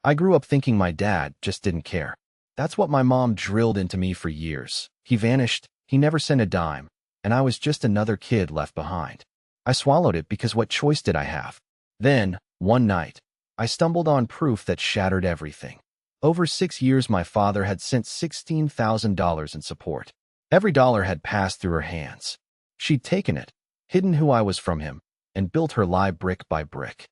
I grew up thinking my dad just didn't care. That's what my mom drilled into me for years. He vanished, he never sent a dime, and I was just another kid left behind. I swallowed it because what choice did I have? Then, one night, I stumbled on proof that shattered everything. Over 6 years my father had sent $16,000 in support. Every dollar had passed through her hands. She'd taken it, hidden who I was from him, and built her lie brick by brick.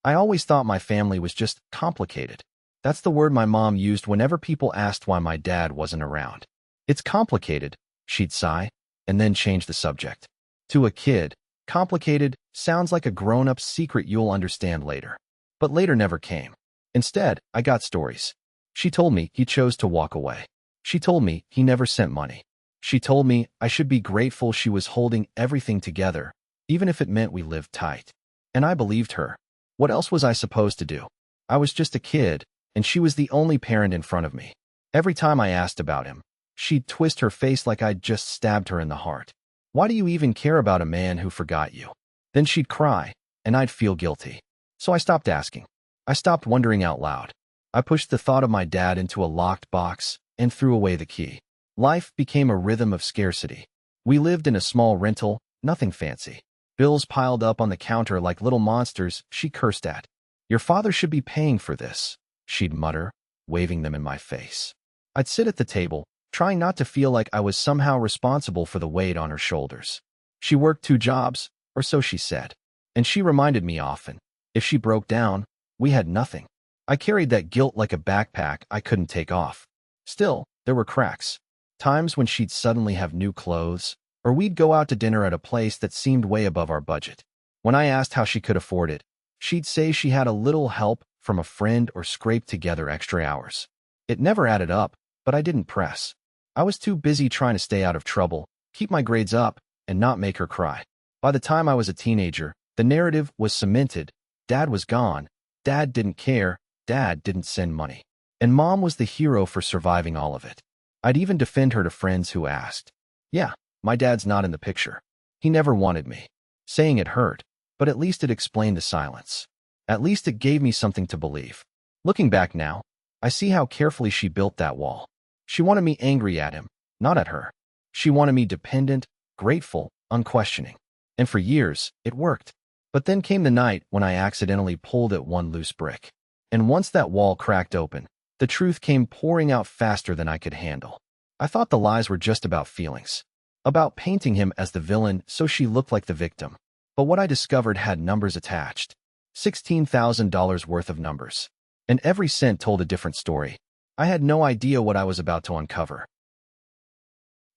I always thought my family was just complicated. That's the word my mom used whenever people asked why my dad wasn't around. It's complicated, she'd sigh, and then change the subject. To a kid, complicated sounds like a grown-up secret you'll understand later. But later never came. Instead, I got stories. She told me he chose to walk away. She told me he never sent money. She told me I should be grateful she was holding everything together, even if it meant we lived tight. And I believed her. What else was I supposed to do? I was just a kid, and she was the only parent in front of me. Every time I asked about him, she'd twist her face like I'd just stabbed her in the heart. Why do you even care about a man who forgot you? Then she'd cry, and I'd feel guilty. So I stopped asking. I stopped wondering out loud. I pushed the thought of my dad into a locked box and threw away the key. Life became a rhythm of scarcity. We lived in a small rental, nothing fancy. Bills piled up on the counter like little monsters she cursed at. Your father should be paying for this, she'd mutter, waving them in my face. I'd sit at the table, trying not to feel like I was somehow responsible for the weight on her shoulders. She worked 2 jobs, or so she said. And she reminded me often, if she broke down, we had nothing. I carried that guilt like a backpack I couldn't take off. Still, there were cracks. Times when she'd suddenly have new clothes, or we'd go out to dinner at a place that seemed way above our budget. When I asked how she could afford it, she'd say she had a little help from a friend or scraped together extra hours. It never added up, but I didn't press. I was too busy trying to stay out of trouble, keep my grades up, and not make her cry. By the time I was a teenager, the narrative was cemented. Dad was gone. Dad didn't care. Dad didn't send money. And Mom was the hero for surviving all of it. I'd even defend her to friends who asked. Yeah, my dad's not in the picture. He never wanted me. Saying it hurt, but at least it explained the silence. At least it gave me something to believe. Looking back now, I see how carefully she built that wall. She wanted me angry at him, not at her. She wanted me dependent, grateful, unquestioning. And for years, it worked. But then came the night when I accidentally pulled at one loose brick. And once that wall cracked open, the truth came pouring out faster than I could handle. I thought the lies were just about feelings, about painting him as the villain so she looked like the victim. But what I discovered had numbers attached. $16,000 worth of numbers. And every cent told a different story. I had no idea what I was about to uncover.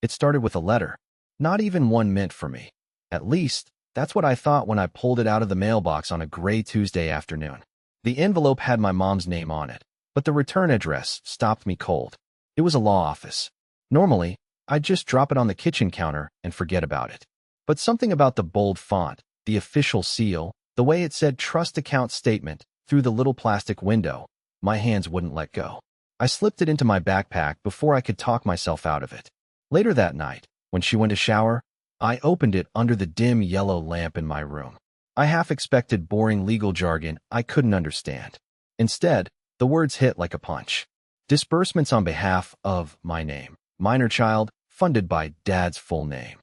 It started with a letter. Not even one meant for me. At least, that's what I thought when I pulled it out of the mailbox on a gray Tuesday afternoon. The envelope had my mom's name on it, but the return address stopped me cold. It was a law office. Normally, I'd just drop it on the kitchen counter and forget about it. But something about the bold font, the official seal, the way it said trust account statement through the little plastic window, my hands wouldn't let go. I slipped it into my backpack before I could talk myself out of it. Later that night, when she went to shower, I opened it under the dim yellow lamp in my room. I half expected boring legal jargon I couldn't understand. Instead, the words hit like a punch. Disbursements on behalf of my name. Minor child, funded by Dad's full name.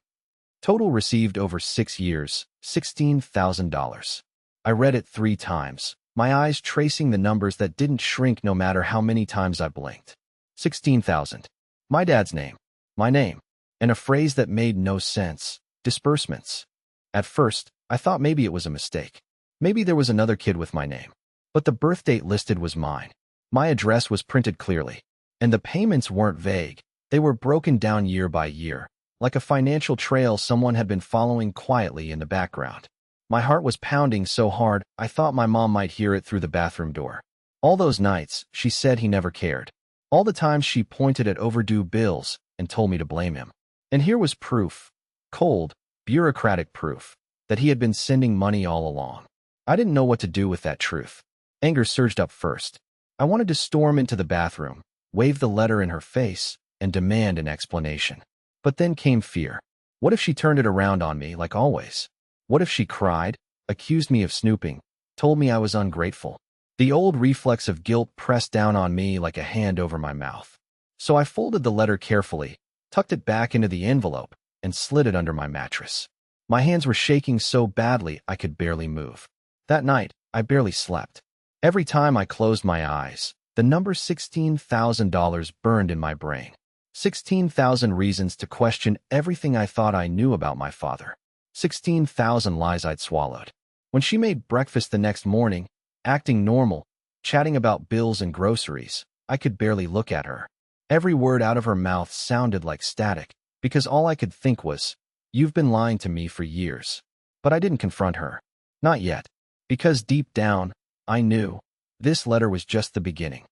Total received over 6 years, $16,000. I read it 3 times, my eyes tracing the numbers that didn't shrink no matter how many times I blinked. 16,000. My dad's name. My name. And a phrase that made no sense. Disbursements. At first, I thought maybe it was a mistake. Maybe there was another kid with my name. But the birth date listed was mine. My address was printed clearly. And the payments weren't vague. They were broken down year by year, like a financial trail someone had been following quietly in the background. My heart was pounding so hard, I thought my mom might hear it through the bathroom door. All those nights, she said he never cared. All the times she pointed at overdue bills and told me to blame him. And here was proof, cold, bureaucratic proof, that he had been sending money all along. I didn't know what to do with that truth. Anger surged up first. I wanted to storm into the bathroom, wave the letter in her face, and demand an explanation. But then came fear. What if she turned it around on me like always? What if she cried, accused me of snooping, told me I was ungrateful? The old reflex of guilt pressed down on me like a hand over my mouth. So I folded the letter carefully, tucked it back into the envelope, and slid it under my mattress. My hands were shaking so badly I could barely move. That night, I barely slept. Every time I closed my eyes, the number $16,000 burned in my brain. 16,000 reasons to question everything I thought I knew about my father. 16,000 lies I'd swallowed. When she made breakfast the next morning, acting normal, chatting about bills and groceries, I could barely look at her. Every word out of her mouth sounded like static, because all I could think was, "You've been lying to me for years." But I didn't confront her. Not yet. Because deep down, I knew this letter was just the beginning.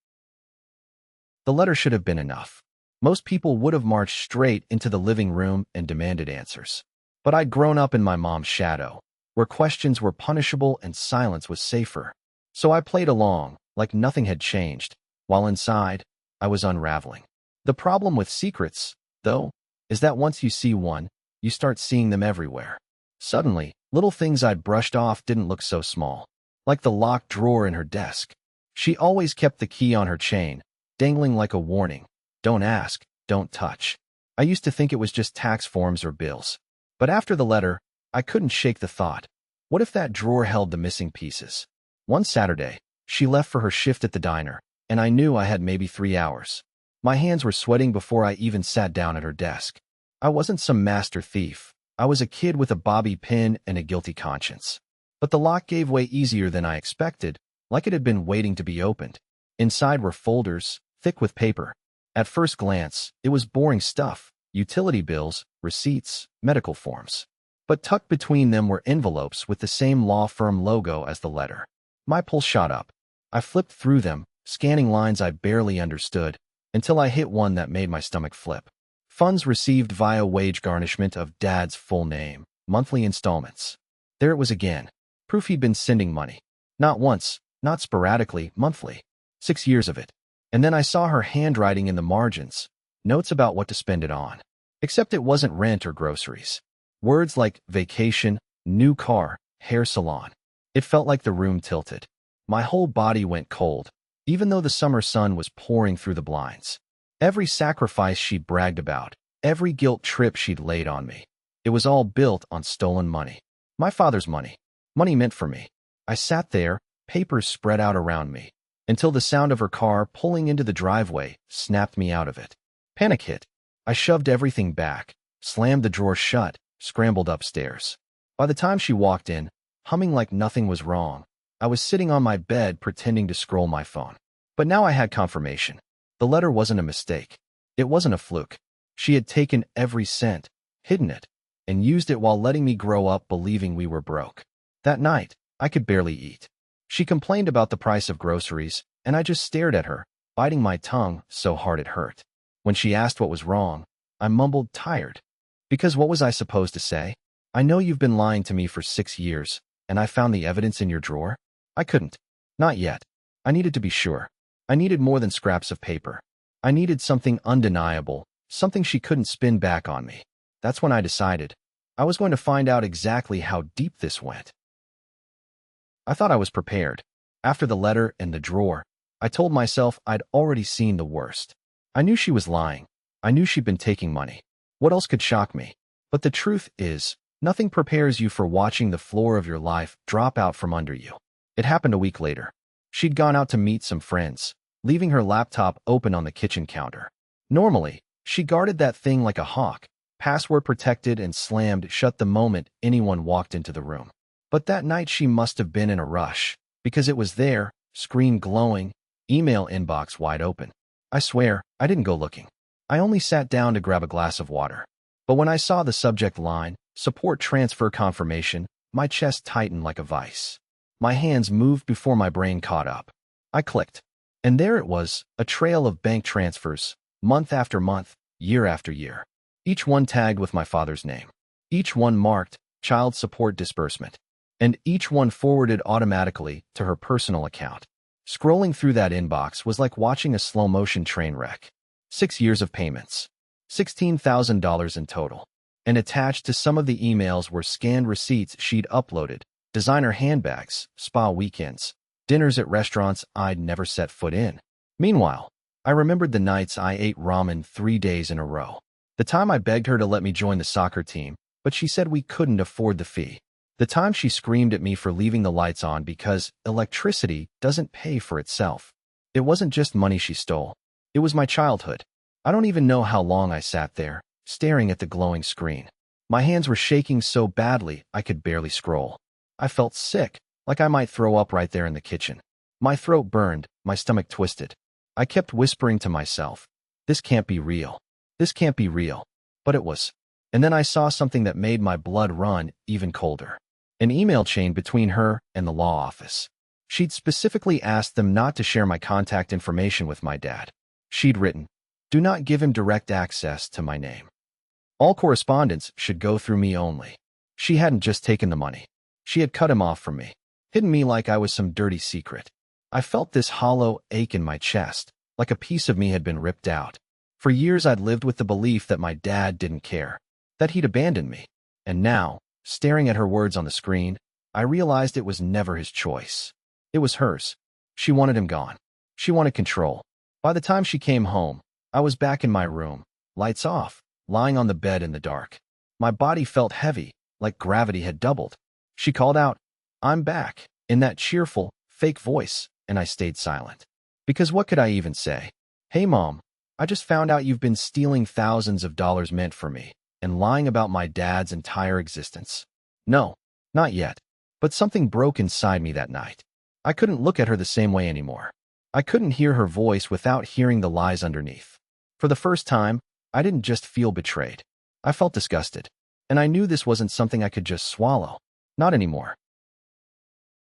The letter should have been enough. Most people would have marched straight into the living room and demanded answers. But I'd grown up in my mom's shadow, where questions were punishable and silence was safer. So I played along, like nothing had changed, while inside, I was unraveling. The problem with secrets, though, is that once you see one, you start seeing them everywhere. Suddenly, little things I'd brushed off didn't look so small, like the locked drawer in her desk. She always kept the key on her chain, dangling like a warning. Don't ask, don't touch. I used to think it was just tax forms or bills. But after the letter, I couldn't shake the thought. What if that drawer held the missing pieces? One Saturday, she left for her shift at the diner, and I knew I had maybe 3 hours. My hands were sweating before I even sat down at her desk. I wasn't some master thief. I was a kid with a bobby pin and a guilty conscience. But the lock gave way easier than I expected, like it had been waiting to be opened. Inside were folders, thick with paper. At first glance, it was boring stuff: utility bills, receipts, medical forms. But tucked between them were envelopes with the same law firm logo as the letter. My pulse shot up. I flipped through them, scanning lines I barely understood, until I hit one that made my stomach flip. Funds received via wage garnishment of Dad's full name, monthly installments. There it was again. Proof he'd been sending money. Not once, not sporadically, monthly. 6 years of it. And then I saw her handwriting in the margins, notes about what to spend it on. Except it wasn't rent or groceries. Words like vacation, new car, hair salon. It felt like the room tilted. My whole body went cold, even though the summer sun was pouring through the blinds. Every sacrifice she'd bragged about, every guilt trip she'd laid on me, it was all built on stolen money. My father's money. Money meant for me. I sat there, papers spread out around me, until the sound of her car pulling into the driveway snapped me out of it. Panic hit. I shoved everything back, slammed the drawer shut, scrambled upstairs. By the time she walked in, humming like nothing was wrong, I was sitting on my bed pretending to scroll my phone. But now I had confirmation. The letter wasn't a mistake. It wasn't a fluke. She had taken every cent, hidden it, and used it while letting me grow up believing we were broke. That night, I could barely eat. She complained about the price of groceries, and I just stared at her, biting my tongue so hard it hurt. When she asked what was wrong, I mumbled tired. Because what was I supposed to say? I know you've been lying to me for 6 years, and I found the evidence in your drawer? I couldn't. Not yet. I needed to be sure. I needed more than scraps of paper. I needed something undeniable, something she couldn't spin back on me. That's when I decided I was going to find out exactly how deep this went. I thought I was prepared. After the letter and the drawer, I told myself I'd already seen the worst. I knew she was lying. I knew she'd been taking money. What else could shock me? But the truth is, nothing prepares you for watching the floor of your life drop out from under you. It happened a week later. She'd gone out to meet some friends, leaving her laptop open on the kitchen counter. Normally, she guarded that thing like a hawk, password protected and slammed shut the moment anyone walked into the room. But that night she must have been in a rush, because it was there, screen glowing, email inbox wide open. I swear, I didn't go looking. I only sat down to grab a glass of water. But when I saw the subject line, support transfer confirmation, my chest tightened like a vice. My hands moved before my brain caught up. I clicked. And there it was, a trail of bank transfers, month after month, year after year. Each one tagged with my father's name. Each one marked, child support disbursement. And each one forwarded automatically to her personal account. Scrolling through that inbox was like watching a slow-motion train wreck. 6 years of payments. $16,000 in total. And attached to some of the emails were scanned receipts she'd uploaded, designer handbags, spa weekends, dinners at restaurants I'd never set foot in. Meanwhile, I remembered the nights I ate ramen 3 days in a row. The time I begged her to let me join the soccer team, but she said we couldn't afford the fee. The time she screamed at me for leaving the lights on because electricity doesn't pay for itself. It wasn't just money she stole. It was my childhood. I don't even know how long I sat there, staring at the glowing screen. My hands were shaking so badly I could barely scroll. I felt sick, like I might throw up right there in the kitchen. My throat burned, my stomach twisted. I kept whispering to myself, "This can't be real. This can't be real." But it was. And then I saw something that made my blood run even colder. An email chain between her and the law office. She'd specifically asked them not to share my contact information with my dad. She'd written, "Do not give him direct access to my name. All correspondence should go through me only." She hadn't just taken the money. She had cut him off from me, hidden me like I was some dirty secret. I felt this hollow ache in my chest, like a piece of me had been ripped out. For years I'd lived with the belief that my dad didn't care, that he'd abandoned me. And now, staring at her words on the screen, I realized it was never his choice. It was hers. She wanted him gone. She wanted control. By the time she came home, I was back in my room, lights off, lying on the bed in the dark. My body felt heavy, like gravity had doubled. She called out, "I'm back," in that cheerful, fake voice, and I stayed silent. Because what could I even say? "Hey, Mom, I just found out you've been stealing thousands of dollars meant for me and lying about my dad's entire existence." No, not yet. But something broke inside me that night. I couldn't look at her the same way anymore. I couldn't hear her voice without hearing the lies underneath. For the first time, I didn't just feel betrayed. I felt disgusted. And I knew this wasn't something I could just swallow. Not anymore.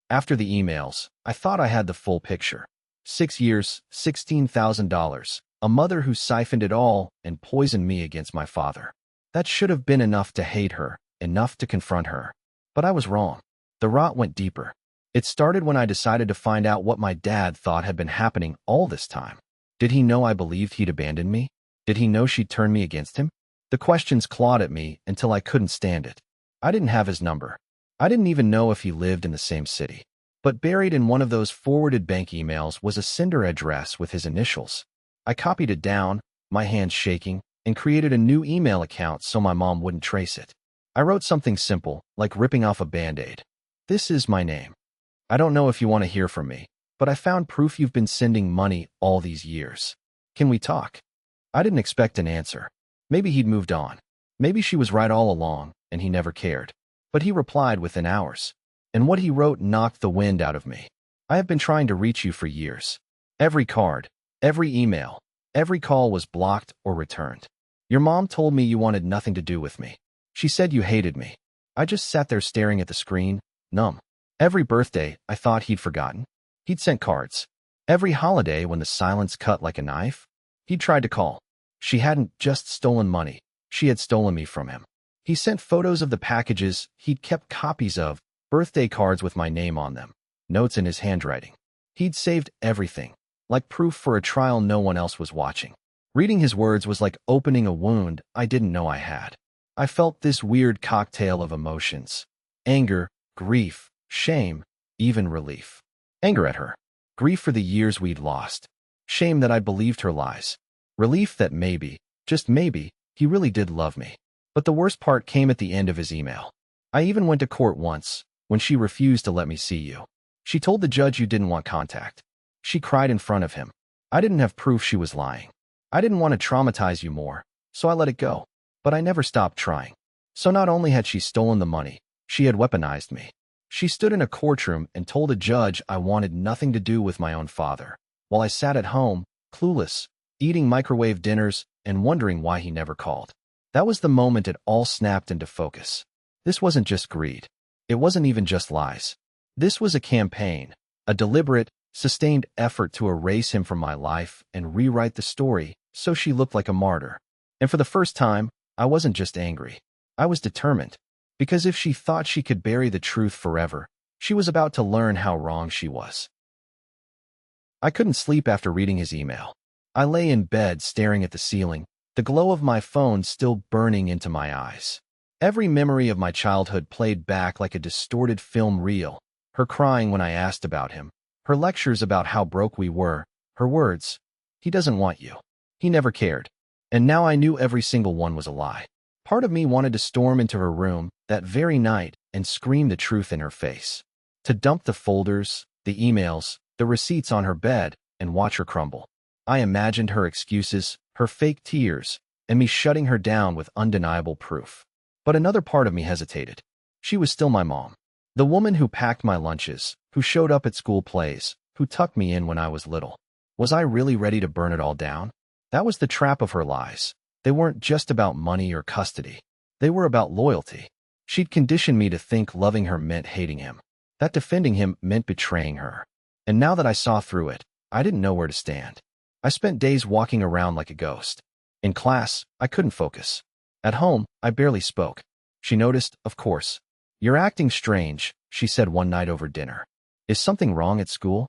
After the emails, I thought I had the full picture. 6 years, $16,000, a mother who siphoned it all and poisoned me against my father. That should have been enough to hate her, enough to confront her. But I was wrong. The rot went deeper. It started when I decided to find out what my dad thought had been happening all this time. Did he know I believed he'd abandoned me? Did he know she'd turned me against him? The questions clawed at me until I couldn't stand it. I didn't have his number. I didn't even know if he lived in the same city. But buried in one of those forwarded bank emails was a cinder address with his initials. I copied it down, my hands shaking, and created a new email account so my mom wouldn't trace it. I wrote something simple, like ripping off a Band-Aid. "This is my name. I don't know if you want to hear from me, but I found proof you've been sending money all these years. Can we talk?" I didn't expect an answer. Maybe he'd moved on. Maybe she was right all along, and he never cared. But he replied within hours. And what he wrote knocked the wind out of me. "I have been trying to reach you for years. Every card, every email, every call was blocked or returned. Your mom told me you wanted nothing to do with me. She said you hated me." I just sat there staring at the screen, numb. Every birthday, I thought he'd forgotten. He'd sent cards. Every holiday, when the silence cut like a knife, he'd tried to call. She hadn't just stolen money. She had stolen me from him. He sent photos of the packages he'd kept copies of, birthday cards with my name on them, notes in his handwriting. He'd saved everything, like proof for a trial no one else was watching. Reading his words was like opening a wound I didn't know I had. I felt this weird cocktail of emotions. Anger, grief, shame, even relief. Anger at her. Grief for the years we'd lost. Shame that I'd believed her lies. Relief that maybe, just maybe, he really did love me. But the worst part came at the end of his email. "I even went to court once, when she refused to let me see you. She told the judge you didn't want contact. She cried in front of him. I didn't have proof she was lying. I didn't want to traumatize you more, so I let it go. But I never stopped trying." So not only had she stolen the money, she had weaponized me. She stood in a courtroom and told a judge I wanted nothing to do with my own father, while I sat at home, clueless, eating microwave dinners and wondering why he never called. That was the moment it all snapped into focus. This wasn't just greed. It wasn't even just lies. This was a campaign, a deliberate, sustained effort to erase him from my life and rewrite the story so she looked like a martyr. And for the first time, I wasn't just angry. I was determined. Because if she thought she could bury the truth forever, she was about to learn how wrong she was. I couldn't sleep after reading his email. I lay in bed staring at the ceiling, the glow of my phone still burning into my eyes. Every memory of my childhood played back like a distorted film reel. Her crying when I asked about him, Her lectures about how broke we were, her words, "He doesn't want you. He never cared." And now I knew every single one was a lie. Part of me wanted to storm into her room that very night and scream the truth in her face. To dump the folders, the emails, the receipts on her bed and watch her crumble. I imagined her excuses, her fake tears, and me shutting her down with undeniable proof. But another part of me hesitated. She was still my mom. The woman who packed my lunches, who showed up at school plays, who tucked me in when I was little. Was I really ready to burn it all down? That was the trap of her lies. They weren't just about money or custody. They were about loyalty. She'd conditioned me to think loving her meant hating him, that defending him meant betraying her. And now that I saw through it, I didn't know where to stand. I spent days walking around like a ghost. In class, I couldn't focus. At home, I barely spoke. She noticed, of course. "You're acting strange," she said one night over dinner. "Is something wrong at school?"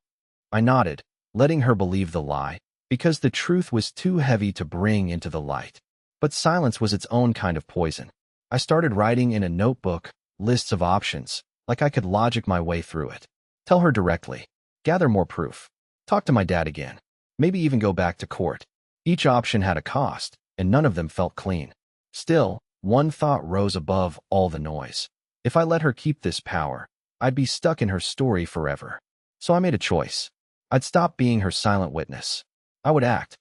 I nodded, letting her believe the lie, because the truth was too heavy to bring into the light. But silence was its own kind of poison. I started writing in a notebook, lists of options, like I could logic my way through it. Tell her directly. Gather more proof. Talk to my dad again. Maybe even go back to court. Each option had a cost, and none of them felt clean. Still, one thought rose above all the noise. If I let her keep this power, I'd be stuck in her story forever. So I made a choice. I'd stop being her silent witness. I would act.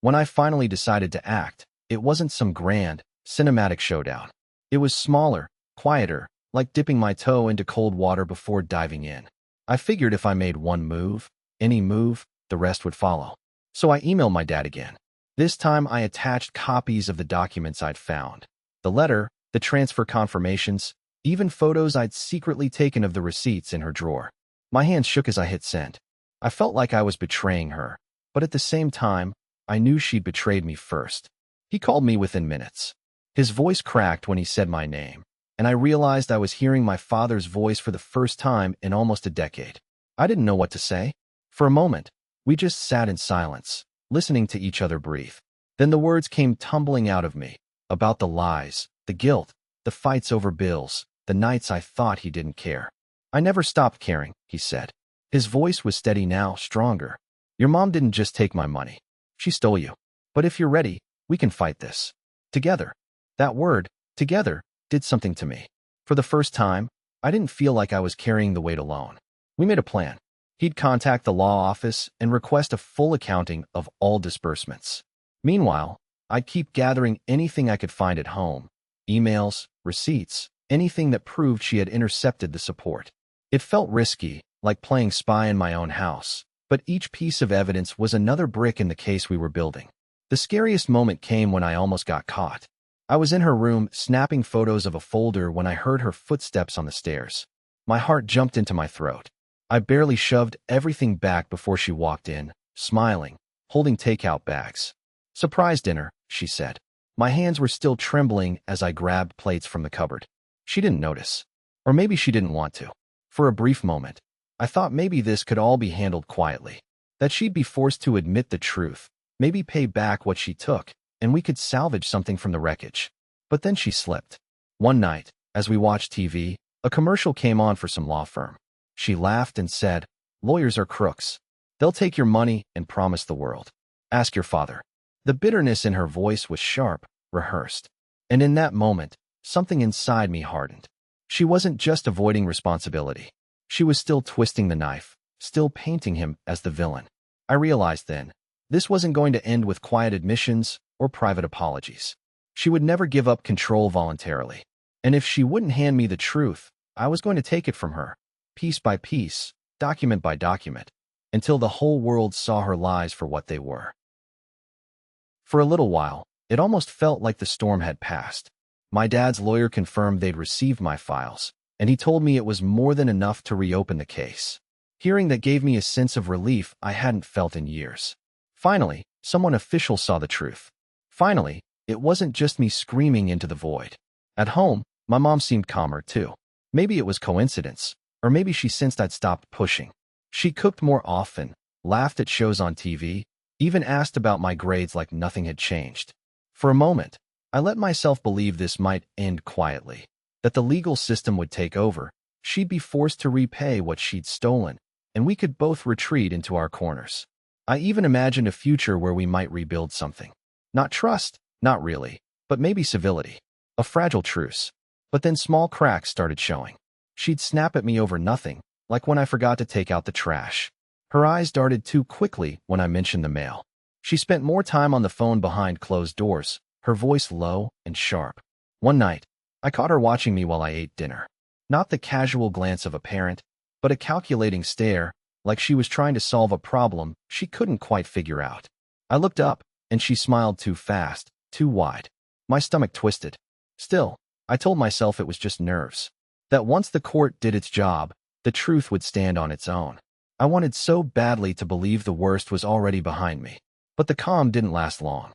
When I finally decided to act, it wasn't some grand, cinematic showdown. It was smaller, quieter, like dipping my toe into cold water before diving in. I figured if I made one move, any move, the rest would follow. So I emailed my dad again. This time I attached copies of the documents I'd found. The letter, the transfer confirmations, even photos I'd secretly taken of the receipts in her drawer. My hands shook as I hit send. I felt like I was betraying her, but at the same time, I knew she'd betrayed me first. He called me within minutes. His voice cracked when he said my name, and I realized I was hearing my father's voice for the first time in almost a decade. I didn't know what to say. For a moment, we just sat in silence, listening to each other breathe. Then the words came tumbling out of me, about the lies, the guilt, the fights over bills, the nights I thought he didn't care. "I never stopped caring," he said. His voice was steady now, stronger. "Your mom didn't just take my money. She stole you. But if you're ready, we can fight this. Together." That word, together, did something to me. For the first time, I didn't feel like I was carrying the weight alone. We made a plan. He'd contact the law office and request a full accounting of all disbursements. Meanwhile, I'd keep gathering anything I could find at home. Emails, receipts, anything that proved she had intercepted the support. It felt risky, like playing spy in my own house, but each piece of evidence was another brick in the case we were building. The scariest moment came when I almost got caught. I was in her room, snapping photos of a folder when I heard her footsteps on the stairs. My heart jumped into my throat. I barely shoved everything back before she walked in, smiling, holding takeout bags. "Surprise dinner," she said. My hands were still trembling as I grabbed plates from the cupboard. She didn't notice. Or maybe she didn't want to. For a brief moment, I thought maybe this could all be handled quietly. That she'd be forced to admit the truth, maybe pay back what she took, and we could salvage something from the wreckage. But then she slipped. One night, as we watched TV, a commercial came on for some law firm. She laughed and said, "Lawyers are crooks. They'll take your money and promise the world. Ask your father." The bitterness in her voice was sharp, rehearsed. And in that moment, something inside me hardened. She wasn't just avoiding responsibility. She was still twisting the knife, still painting him as the villain. I realized then, this wasn't going to end with quiet admissions or private apologies. She would never give up control voluntarily. And if she wouldn't hand me the truth, I was going to take it from her, piece by piece, document by document, until the whole world saw her lies for what they were. For a little while, it almost felt like the storm had passed. My dad's lawyer confirmed they'd received my files, and he told me it was more than enough to reopen the case. Hearing that gave me a sense of relief I hadn't felt in years. Finally, someone official saw the truth. Finally, it wasn't just me screaming into the void. At home, my mom seemed calmer too. Maybe it was coincidence, or maybe she sensed I'd stopped pushing. She cooked more often, laughed at shows on TV, even asked about my grades like nothing had changed. For a moment, I let myself believe this might end quietly, that the legal system would take over, she'd be forced to repay what she'd stolen, and we could both retreat into our corners. I even imagined a future where we might rebuild something. Not trust, not really, but maybe civility. A fragile truce. But then small cracks started showing. She'd snap at me over nothing, like when I forgot to take out the trash. Her eyes darted too quickly when I mentioned the mail. She spent more time on the phone behind closed doors, her voice low and sharp. One night, I caught her watching me while I ate dinner. Not the casual glance of a parent, but a calculating stare, like she was trying to solve a problem she couldn't quite figure out. I looked up, and she smiled too fast, too wide. My stomach twisted. Still, I told myself it was just nerves. That once the court did its job, the truth would stand on its own. I wanted so badly to believe the worst was already behind me. But the calm didn't last long.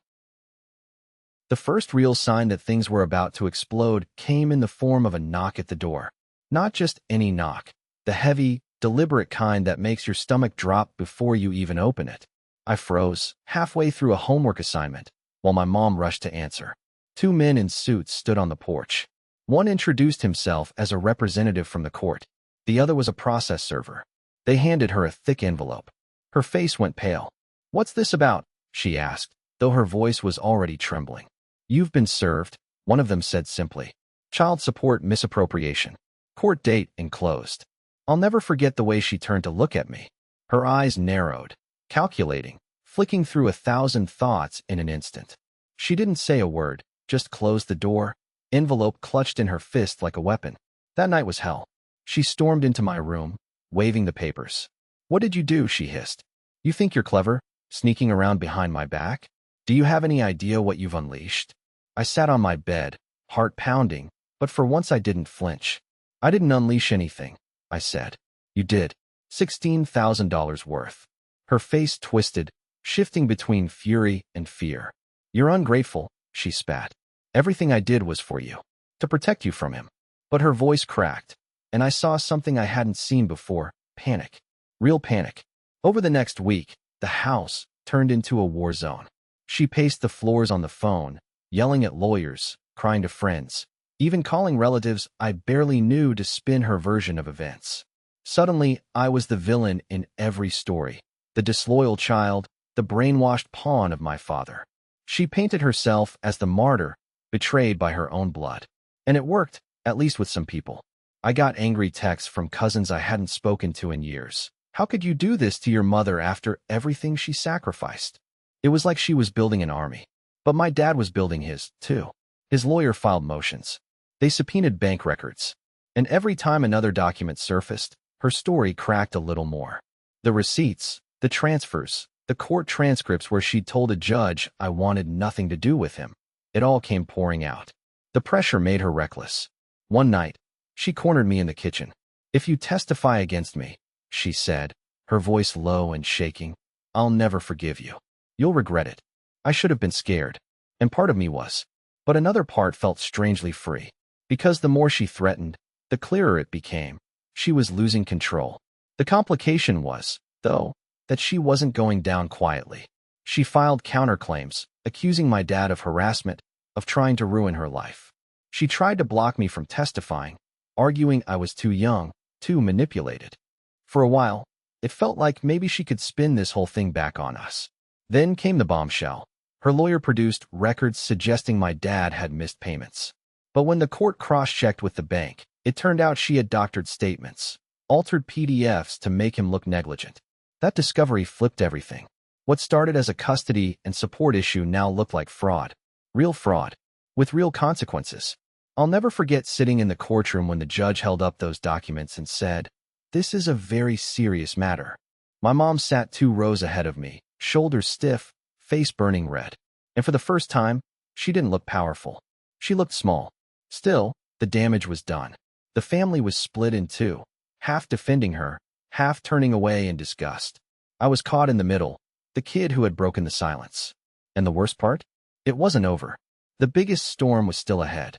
The first real sign that things were about to explode came in the form of a knock at the door. Not just any knock, the heavy, deliberate kind that makes your stomach drop before you even open it. I froze, halfway through a homework assignment, while my mom rushed to answer. Two men in suits stood on the porch. One introduced himself as a representative from the court. The other was a process server. They handed her a thick envelope. Her face went pale. "What's this about?" she asked, though her voice was already trembling. "You've been served," one of them said simply. "Child support misappropriation. Court date enclosed." I'll never forget the way she turned to look at me. Her eyes narrowed, calculating, flicking through 1,000 thoughts in an instant. She didn't say a word, just closed the door, envelope clutched in her fist like a weapon. That night was hell. She stormed into my room, waving the papers. "What did you do?" she hissed. "You think you're clever, sneaking around behind my back? Do you have any idea what you've unleashed?" I sat on my bed, heart pounding, but for once I didn't flinch. "I didn't unleash anything," I said. "You did. $16,000 worth." Her face twisted, shifting between fury and fear. "You're ungrateful," she spat. "Everything I did was for you, to protect you from him." But her voice cracked, and I saw something I hadn't seen before: panic. Real panic. Over the next week, the house turned into a war zone. She paced the floors on the phone, yelling at lawyers, crying to friends, even calling relatives I barely knew to spin her version of events. Suddenly, I was the villain in every story, the disloyal child, the brainwashed pawn of my father. She painted herself as the martyr, betrayed by her own blood. And it worked, at least with some people. I got angry texts from cousins I hadn't spoken to in years. "How could you do this to your mother after everything she sacrificed?" It was like she was building an army. But my dad was building his, too. His lawyer filed motions. They subpoenaed bank records. And every time another document surfaced, her story cracked a little more. The receipts, the transfers, the court transcripts where she'd told a judge I wanted nothing to do with him. It all came pouring out. The pressure made her reckless. One night, she cornered me in the kitchen. "If you testify against me," she said, her voice low and shaking, "I'll never forgive you. You'll regret it." I should have been scared, and part of me was. But another part felt strangely free. Because the more she threatened, the clearer it became. She was losing control. The complication was, though, that she wasn't going down quietly. She filed counterclaims, accusing my dad of harassment, of trying to ruin her life. She tried to block me from testifying, arguing I was too young, too manipulated. For a while, it felt like maybe she could spin this whole thing back on us. Then came the bombshell. Her lawyer produced records suggesting my dad had missed payments. But when the court cross-checked with the bank, it turned out she had doctored statements, altered PDFs to make him look negligent. That discovery flipped everything. What started as a custody and support issue now looked like fraud. Real fraud. With real consequences. I'll never forget sitting in the courtroom when the judge held up those documents and said, "This is a very serious matter." My mom sat 2 rows ahead of me, shoulders stiff, face burning red. And for the first time, she didn't look powerful. She looked small. Still, the damage was done. The family was split in two, half defending her, half turning away in disgust. I was caught in the middle, the kid who had broken the silence. And the worst part? It wasn't over. The biggest storm was still ahead.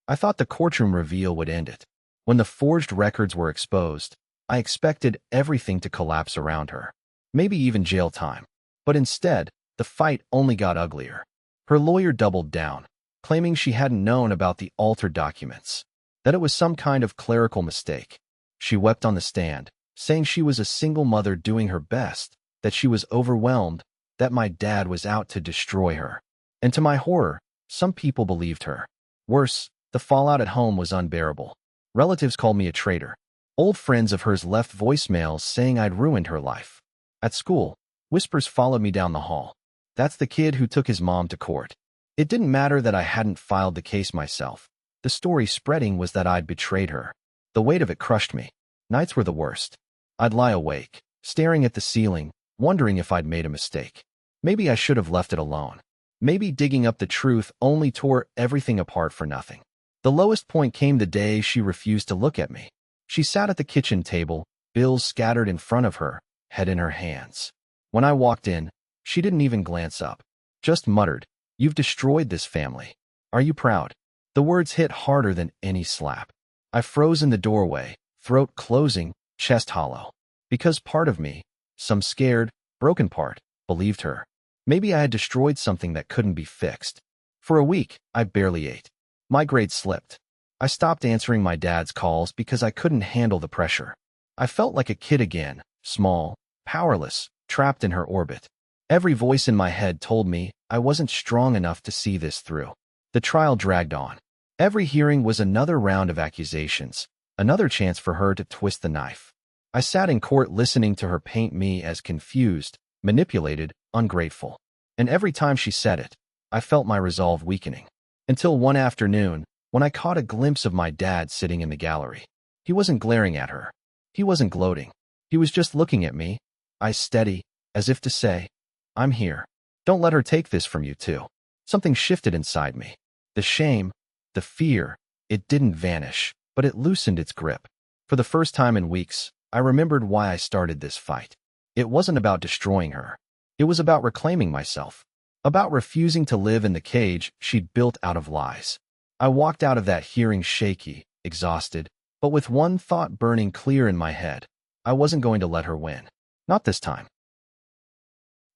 I thought the courtroom reveal would end it. When the forged records were exposed, I expected everything to collapse around her. Maybe even jail time. But instead, the fight only got uglier. Her lawyer doubled down, claiming she hadn't known about the altered documents, that it was some kind of clerical mistake. She wept on the stand, saying she was a single mother doing her best, that she was overwhelmed, that my dad was out to destroy her. And to my horror, some people believed her. Worse, the fallout at home was unbearable. Relatives called me a traitor. Old friends of hers left voicemails saying I'd ruined her life. At school, whispers followed me down the hall. That's the kid who took his mom to court. It didn't matter that I hadn't filed the case myself. The story spreading was that I'd betrayed her. The weight of it crushed me. Nights were the worst. I'd lie awake, staring at the ceiling, wondering if I'd made a mistake. Maybe I should have left it alone. Maybe digging up the truth only tore everything apart for nothing. The lowest point came the day she refused to look at me. She sat at the kitchen table, bills scattered in front of her, head in her hands. When I walked in, she didn't even glance up. Just muttered, "You've destroyed this family. Are you proud?" The words hit harder than any slap. I froze in the doorway, throat closing, chest hollow. Because part of me, some scared, broken part, believed her. Maybe I had destroyed something that couldn't be fixed. For a week, I barely ate. My grades slipped. I stopped answering my dad's calls because I couldn't handle the pressure. I felt like a kid again, small, powerless, trapped in her orbit. Every voice in my head told me I wasn't strong enough to see this through. The trial dragged on. Every hearing was another round of accusations, another chance for her to twist the knife. I sat in court listening to her paint me as confused, manipulated, ungrateful. And every time she said it, I felt my resolve weakening. Until one afternoon, when I caught a glimpse of my dad sitting in the gallery. He wasn't glaring at her. He wasn't gloating. He was just looking at me, eyes steady, as if to say, "I'm here. Don't let her take this from you too." Something shifted inside me. The shame, the fear, it didn't vanish, but it loosened its grip. For the first time in weeks, I remembered why I started this fight. It wasn't about destroying her. It was about reclaiming myself. About refusing to live in the cage she'd built out of lies. I walked out of that hearing shaky, exhausted, but with one thought burning clear in my head. I wasn't going to let her win. Not this time.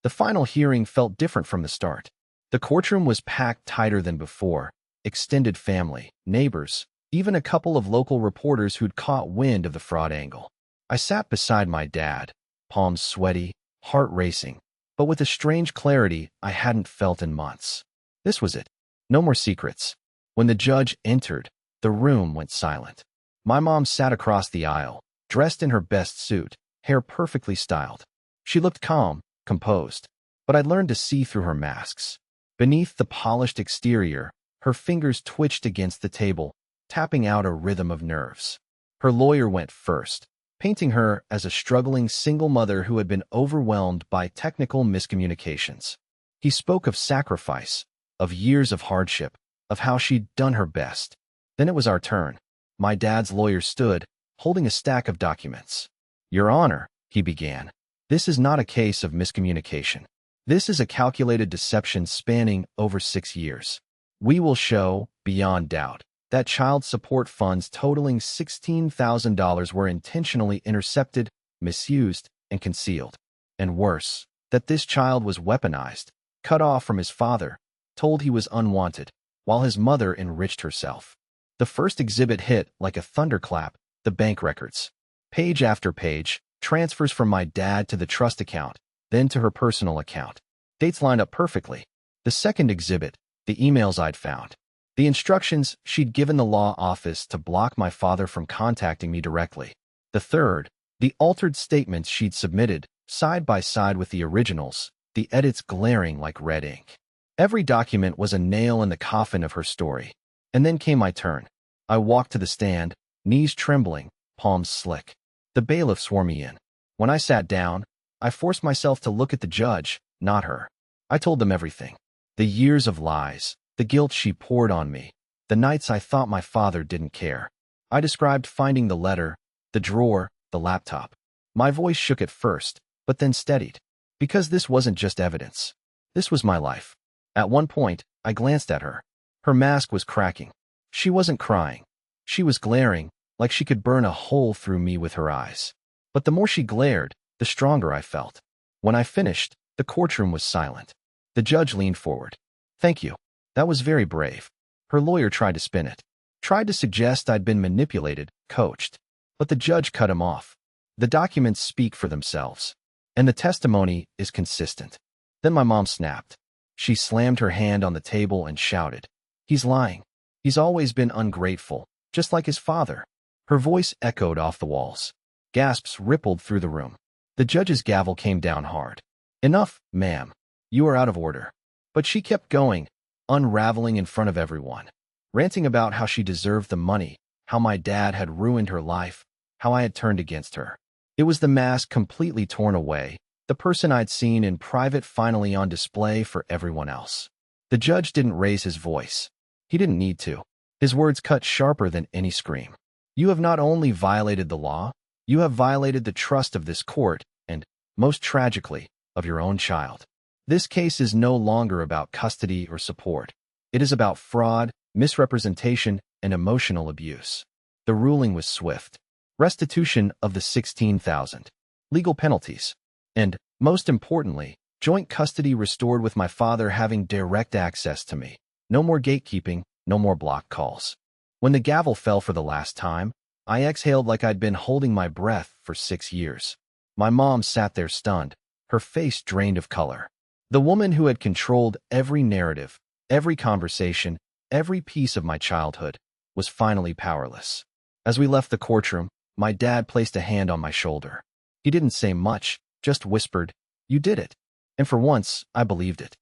The final hearing felt different from the start. The courtroom was packed tighter than before. Extended family, neighbors, even a couple of local reporters who'd caught wind of the fraud angle. I sat beside my dad, palms sweaty, heart racing, but with a strange clarity I hadn't felt in months. This was it. No more secrets. When the judge entered, the room went silent. My mom sat across the aisle, dressed in her best suit, hair perfectly styled. She looked calm, composed, but I'd learned to see through her masks. Beneath the polished exterior, her fingers twitched against the table, tapping out a rhythm of nerves. Her lawyer went first, painting her as a struggling single mother who had been overwhelmed by technical miscommunications. He spoke of sacrifice, of years of hardship, of how she'd done her best. Then it was our turn. My dad's lawyer stood, holding a stack of documents. "Your Honor," he began, "this is not a case of miscommunication. This is a calculated deception spanning over 6 years. We will show, beyond doubt, that child support funds totaling $16,000 were intentionally intercepted, misused, and concealed. And worse, that this child was weaponized, cut off from his father, told he was unwanted, while his mother enriched herself." The first exhibit hit like a thunderclap, the bank records. Page after page, transfers from my dad to the trust account, then to her personal account. Dates lined up perfectly. The second exhibit, the emails I'd found. The instructions she'd given the law office to block my father from contacting me directly. The third, the altered statements she'd submitted, side by side with the originals, the edits glaring like red ink. Every document was a nail in the coffin of her story. And then came my turn. I walked to the stand, knees trembling, palms slick. The bailiff swore me in. When I sat down, I forced myself to look at the judge, not her. I told them everything. The years of lies, the guilt she poured on me, the nights I thought my father didn't care. I described finding the letter, the drawer, the laptop. My voice shook at first, but then steadied. Because this wasn't just evidence. This was my life. At one point, I glanced at her. Her mask was cracking. She wasn't crying. She was glaring, like she could burn a hole through me with her eyes. But the more she glared, the stronger I felt. When I finished, the courtroom was silent. The judge leaned forward. "Thank you. That was very brave." Her lawyer tried to spin it. Tried to suggest I'd been manipulated, coached. But the judge cut him off. The documents speak for themselves, and the testimony is consistent. Then my mom snapped. She slammed her hand on the table and shouted, "He's lying. He's always been ungrateful, just like his father." Her voice echoed off the walls. Gasps rippled through the room. The judge's gavel came down hard. "Enough, ma'am. You are out of order." But she kept going, unraveling in front of everyone, ranting about how she deserved the money, how my dad had ruined her life, how I had turned against her. It was the mask completely torn away, the person I'd seen in private finally on display for everyone else. The judge didn't raise his voice. He didn't need to. His words cut sharper than any scream. "You have not only violated the law, you have violated the trust of this court and, most tragically, of your own child. This case is no longer about custody or support. It is about fraud, misrepresentation, and emotional abuse." The ruling was swift. Restitution of the $16,000. Legal penalties. And, most importantly, joint custody restored with my father having direct access to me. No more gatekeeping, no more block calls. When the gavel fell for the last time, I exhaled like I'd been holding my breath for 6 years. My mom sat there stunned, her face drained of color. The woman who had controlled every narrative, every conversation, every piece of my childhood, was finally powerless. As we left the courtroom, my dad placed a hand on my shoulder. He didn't say much, just whispered, "You did it." And for once, I believed it.